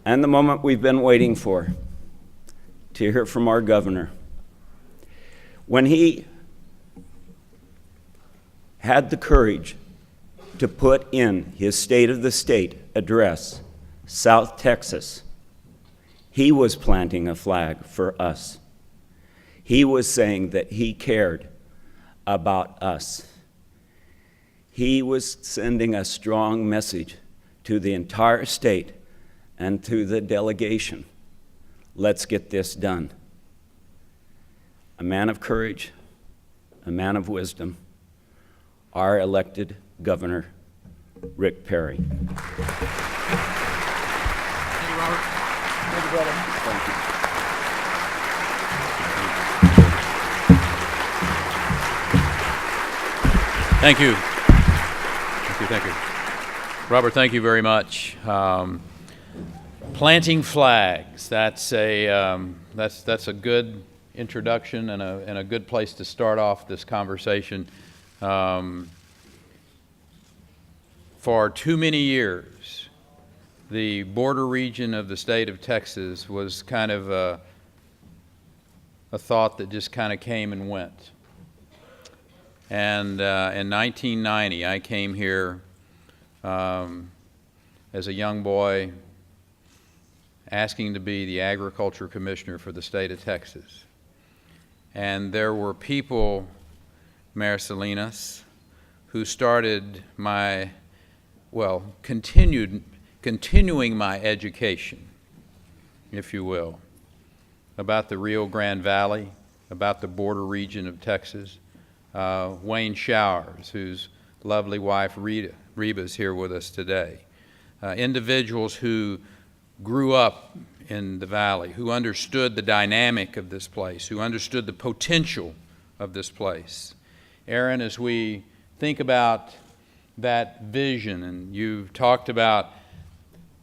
and the moment we've been waiting for, to hear from our governor. When he had the courage to put in his State of the State address, South Texas, he was planting a flag for us. He was saying that he cared about us. He was sending a strong message to the entire state and to the delegation. Let's get this done. A man of courage, a man of wisdom, our elected Governor, Rick Perry. Thank you, Robert. Thank you, brother. Thank you. Thank you. Thank you. Robert, thank you very much. Planting flags, that's a good introduction and a good place to start off this conversation. For too many years, the border region of the state of Texas was kind of a thought that just kind of came and went. And in 1990, I came here as a young boy asking to be the agriculture commissioner for the state of Texas. And there were people, Mayor Salinas, who started my, continuing my education, if you will, about the Rio Grande Valley, about the border region of Texas. Wayne Showers, whose lovely wife Reba is here with us today. Individuals who grew up in the valley, who understood the dynamic of this place, who understood the potential of this place. Aaron, as we think about that vision, and you've talked about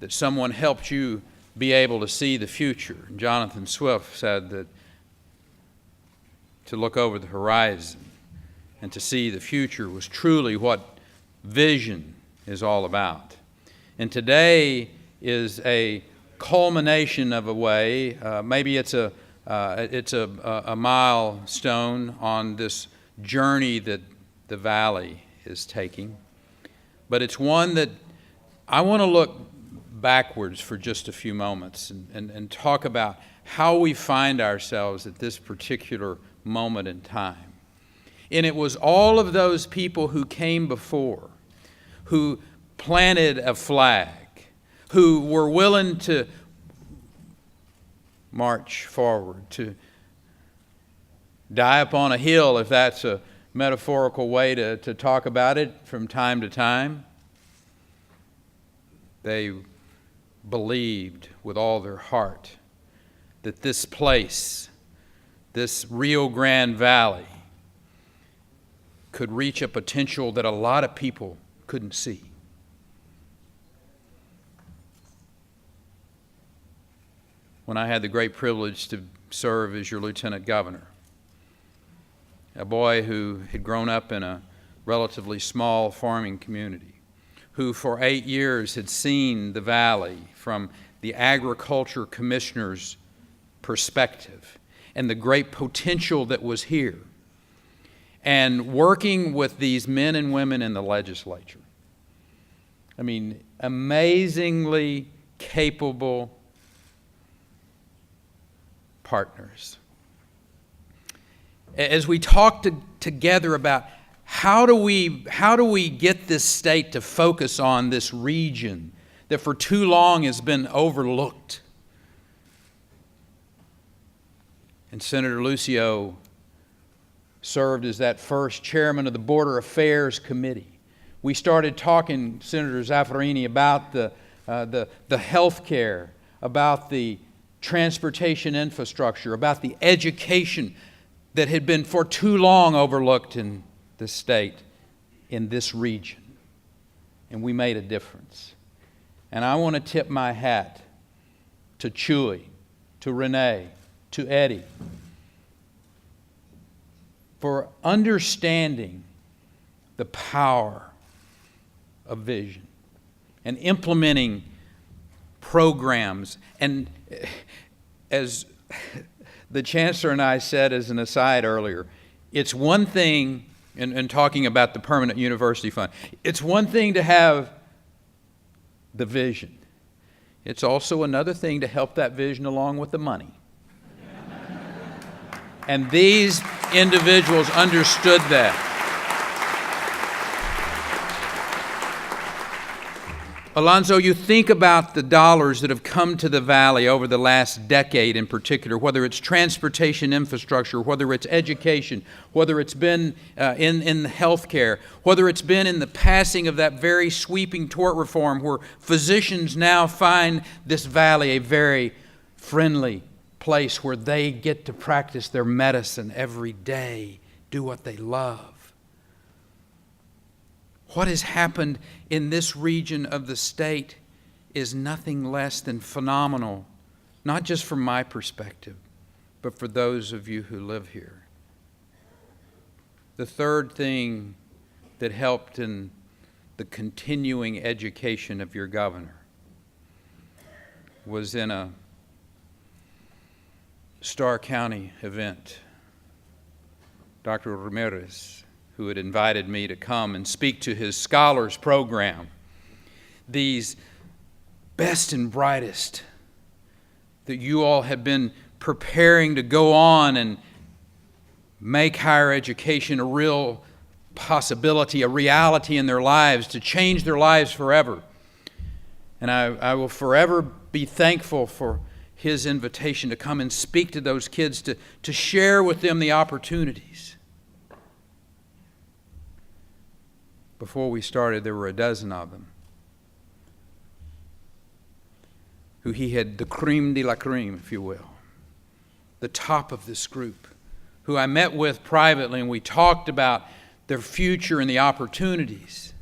that someone helped you be able to see the future. Jonathan Swift said that to look over the horizon and to see the future was truly what vision is all about. And today is a culmination of a way, maybe it's a milestone on this journey that the valley is taking. But it's one that I want to look backwards for just a few moments and talk about how we find ourselves at this particular moment in time. And it was all of those people who came before, who planted a flag, who were willing to march forward, to die upon a hill, if that's a metaphorical way to talk about it from time to time. They believed with all their heart that this place, this Rio Grande Valley, could reach a potential that a lot of people couldn't see. When I had the great privilege to serve as your lieutenant governor, a boy who had grown up in a relatively small farming community, who for 8 years had seen the valley from the agriculture commissioner's perspective and the great potential that was here, and working with these men and women in the legislature. I mean, amazingly capable partners. As we talked together about how do we get this state to focus on this region that for too long has been overlooked. And Senator Lucio served as that first chairman of the Border Affairs Committee. We started talking, Senator Zaffarini, about the health care, about the transportation infrastructure, about the education that had been for too long overlooked in the state, in this region. And we made a difference. And I want to tip my hat to Chuy, to Renee, to Eddie, for understanding the power of vision and implementing programs. And as the Chancellor and I said as an aside earlier, it's one thing, in talking about the Permanent University Fund, it's one thing to have the vision. It's also another thing to help that vision along with the money. And these individuals understood that. Alonzo, you think about the dollars that have come to the Valley over the last decade in particular, whether it's transportation infrastructure, whether it's education, whether it's been in healthcare, whether it's been in the passing of that very sweeping tort reform where physicians now find this Valley a very friendly place where they get to practice their medicine every day, do what they love. What has happened in this region of the state is nothing less than phenomenal, not just from my perspective, but for those of you who live here. The third thing that helped in the continuing education of your governor was in a Starr County event. Dr. Ramirez, who had invited me to come and speak to his scholars program, these best and brightest that you all have been preparing to go on and make higher education a real possibility, a reality in their lives, to change their lives forever. And I will forever be thankful for his invitation to come and speak to those kids, to share with them the opportunities. Before we started, there were a dozen of them who he had, the creme de la creme, if you will, the top of this group, who I met with privately, and we talked about their future and the opportunities.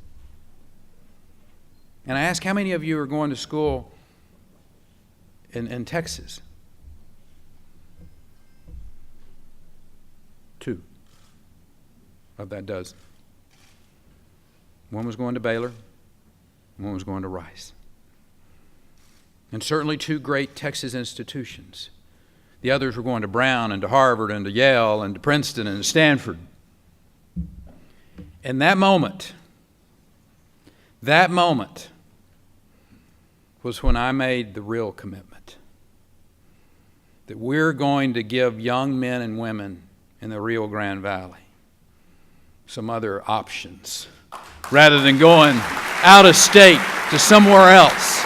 And I asked, how many of you are going to school in Texas? 2 of that dozen. One was going to Baylor, one was going to Rice. And certainly 2 great Texas institutions. The others were going to Brown and to Harvard and to Yale and to Princeton and to Stanford. And that moment was when I made the real commitment that we're going to give young men and women in the Rio Grande Valley some other options, rather than going out of state to somewhere else.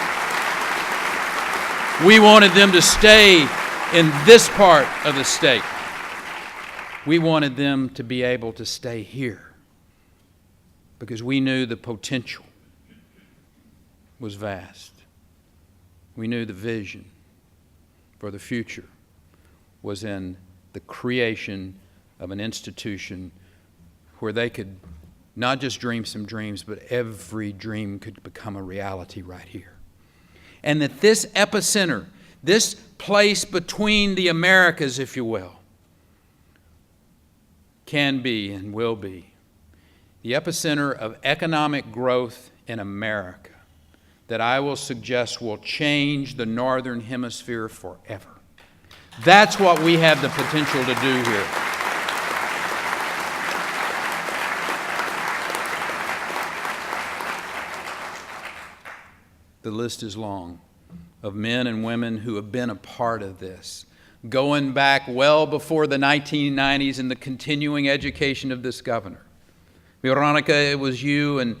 We wanted them to stay in this part of the state. We wanted them to be able to stay here because we knew the potential was vast. We knew the vision for the future was in the creation of an institution where they could not just dream some dreams, but every dream could become a reality right here. And that this epicenter, this place between the Americas, if you will, can be and will be the epicenter of economic growth in America that I will suggest will change the Northern Hemisphere forever. That's what we have the potential to do here. The list is long of men and women who have been a part of this, going back well before the 1990s and the continuing education of this governor. Veronica, it was you and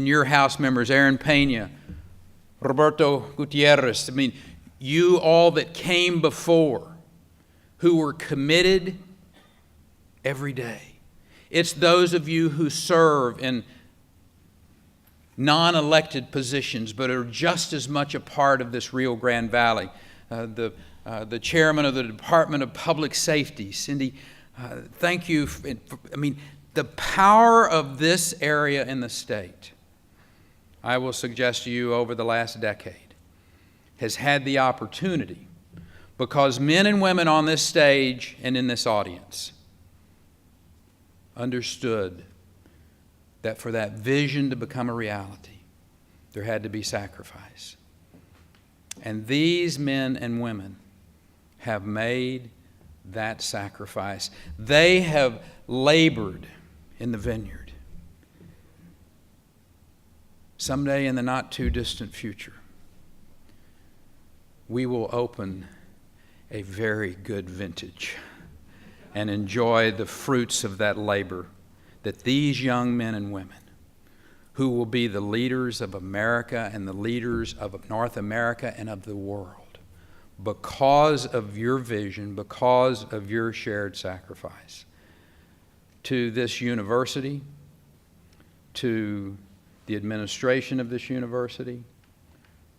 your House members, Aaron Pena, Roberto Gutierrez. I mean, you all that came before who were committed every day. It's those of you who serve in non-elected positions but are just as much a part of this Rio Grande Valley. The chairman of the Department of Public Safety, Cindy, thank you. The power of this area in the state, I will suggest to you over the last decade, has had the opportunity because men and women on this stage and in this audience understood that for that vision to become a reality, there had to be sacrifice. And these men and women have made that sacrifice. They have labored in the vineyard. Someday in the not too distant future, we will open a very good vintage and enjoy the fruits of that labor that these young men and women, who will be the leaders of America and the leaders of North America and of the world, because of your vision, because of your shared sacrifice. To this university, to the administration of this university,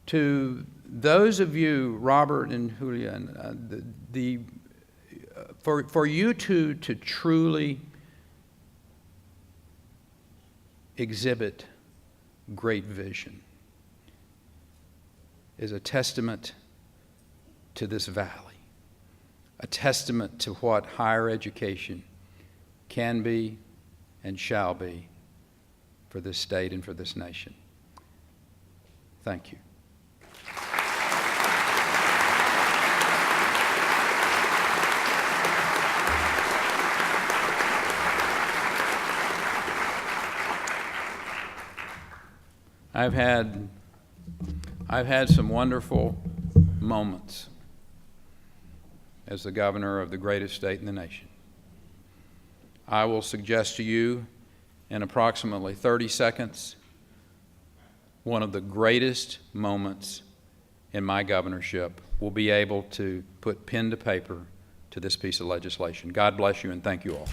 to those of you, Robert and Julian, for you two to truly exhibit great vision is a testament to this valley, a testament to what higher education can be and shall be for this state and for this nation. Thank you. I've had some wonderful moments as the governor of the greatest state in the nation. I will suggest to you in approximately 30 seconds one of the greatest moments in my governorship. We'll be able to put pen to paper to this piece of legislation. God bless you and thank you all.